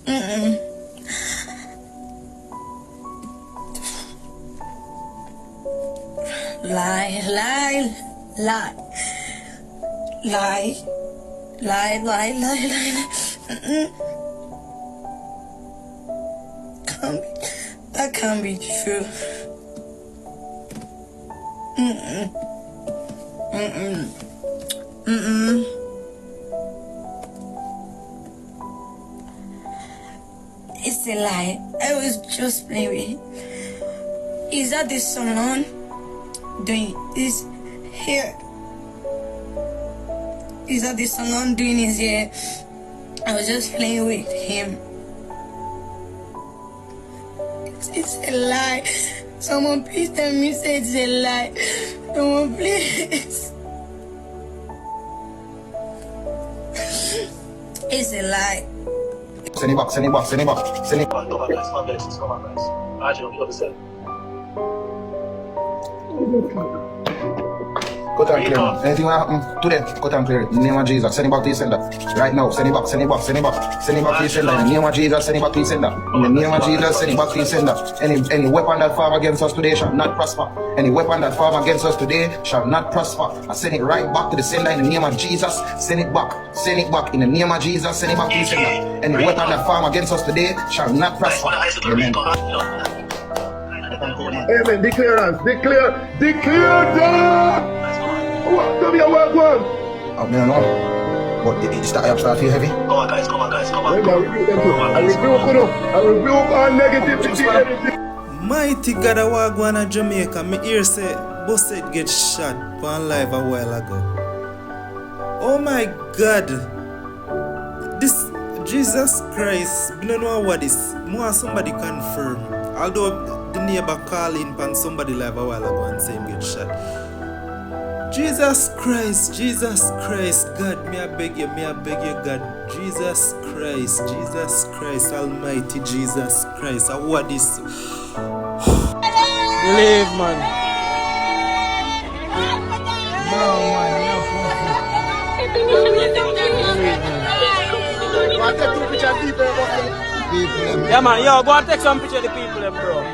Mm-mm. Lie, lie, lie. Lie. Lie, lie, lie, lie. Mm-mm. That can't be true. Mm-mm. Mm-mm. Mm-mm. It's a lie. I was just playing with him. Is that the salon doing his hair? Is that the salon doing his hair? I was just playing with him. It's a lie. Someone please tell me say it's a lie. Someone please. It's a lie. Send it back, send it back, send it back, send it back. Come on, guys, come on, guys, come on, guys. Arjun, pick up yourself. Cut and clear. Anything will happen today, cut and clear. In the name of Jesus, send it back to the sender. Right now, send it back, send it back, send it back. Send it back to the sender. In the name of Jesus, send it back to the sender. In the name of Jesus, send it back to the sender. Any weapon that form against us today shall not prosper. Any weapon that form against us today shall not prosper. I send it right back to the sender in the name of Jesus. Send it back. Send it back in the name of Jesus. Send it back to the sender. Any weapon that form against us today shall not prosper. Amen. Amen. Declarance. Declare that. What? Tell me a word, one. I don't know. But it's that I have started heavy. Come on, guys, come on, guys, come on. I rebuke all negativity. Mighty God, I walk one in Jamaica. Me hear say Busshead get shot one live a while ago. Oh my God. This Jesus Christ, I don't know what this. More somebody confirm. Although the neighbor call in pan somebody live a while ago and say him get shot. Jesus Christ, God, may I beg you, God, Jesus Christ, Almighty Jesus Christ, what is? Believe, man. No, man, yeah, man, yo, go and take some picture of the people, them, bro.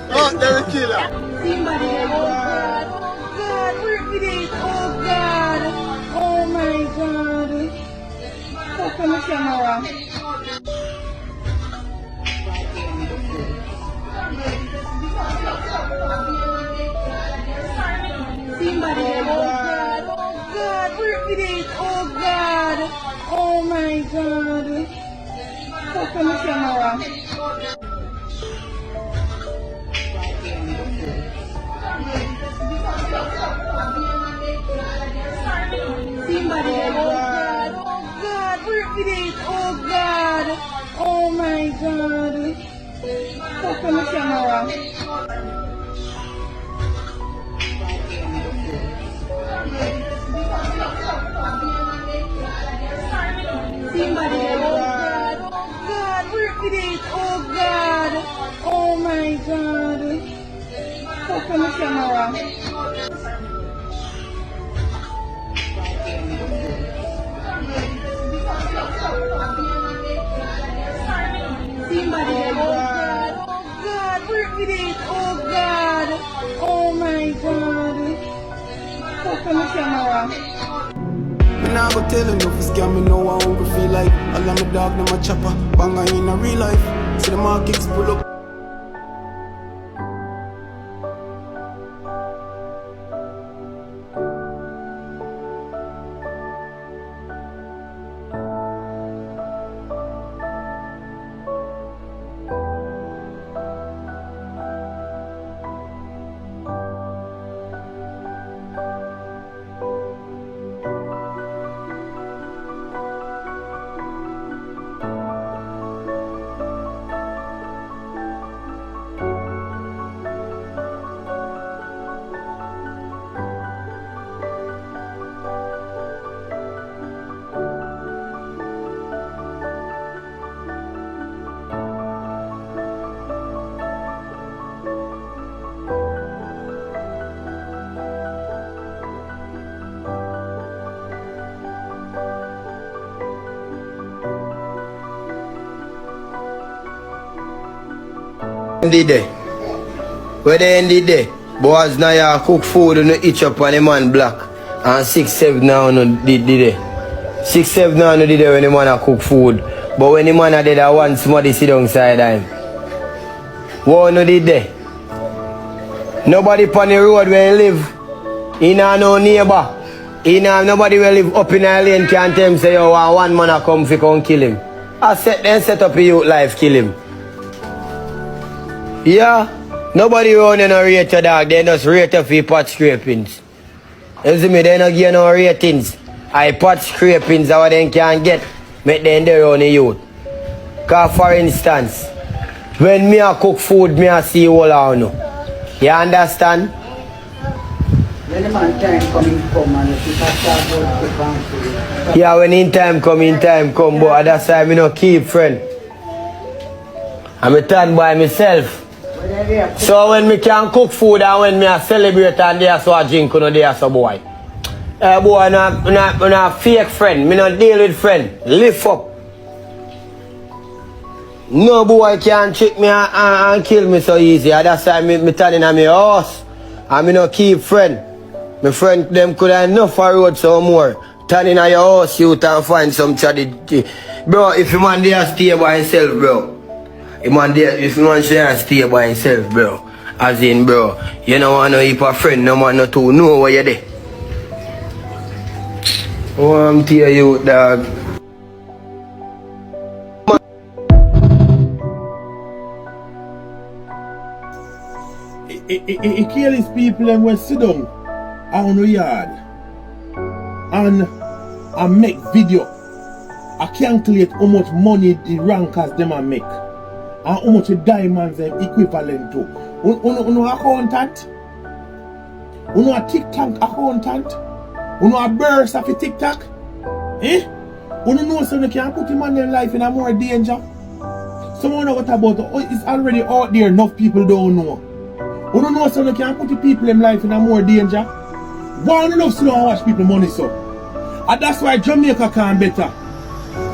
Oh, they're a killer. Somebody, oh God, work with it, oh God, oh my God. Open the camera. Somebody, oh God, work with it, oh God, oh my God. Open the camera. Somebody, oh God, work with it, oh God, oh my God. Open the camera. Somebody, oh God, work with it, oh God, oh my God. Open the camera. Somebody, oh God, work with it, oh God, oh my God. Open the camera. Me nah go tell enough for scam, me know how hungry feel like. All of my dog, them a chopper, banger in a real life. See the markets pull up. did they? Where they ended there? Boys now you cook food and you eat up on the man black. And 6, 7 now no did they? 6, 7 now no did they when the man a cook food. But when the man a did I want somebody sit down side of him. What no did they? Nobody on the road where he live. He not no neighbor. He not nobody will live up in a lane can tell him say yo one man a come fi come kill him. I set up a youth life kill him. Yeah. Nobody around you no rate your dog, they just rate you for pot scrapings. You see me, they don't give no ratings. I pot scrapings are what they can get, make them there on the youth. Cause for instance, when me a cook food, me a see all of you. You understand? When the man time come and if you start about the bank. Yeah, when in time come, but that's why me no keep friend. I'm a turn by myself. So when me can cook food and when me a celebrate and they are so a drink, you know, they are so boy. Boy, no fake friend, me no deal with friend. Lift up. No boy can trick me and kill me so easy. That's why me turning on my house. And me no keep friend. My friend them could have enough for road some more. Turning on your house, you can find some charity. Bro, if you man there stay by himself, bro. If you man there stay by himself, bro. As in, bro, you don't want no heap of friend, no man no to know where you're there. Oh, I'm tear you, dog. He kill his people and will sit down on the yard and make video. I calculate how much money the rankers them a make and how much the diamonds them equivalent to. Uno accountant? Uno a TikTok accountant? Uno a burst of a TikTok? Eh? Uno know so you can put him on their life in a more danger? Someone know what about it's already out there, enough people don't know. Uno know so you can put the people in life in a more danger? Why you love to watch people money so? And that's why Jamaica can better.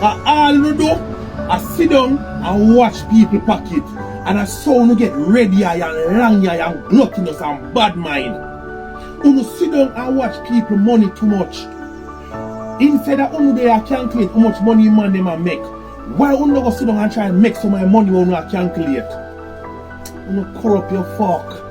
All you do, I sit down and watch people pocket. And I saw you get ready and long and gluttonous and bad mind. You sit down and watch people money too much. Instead of you there calculate how much money man them a make. Why you go sit down and try and make some money when you calculate? You corrupt your fuck.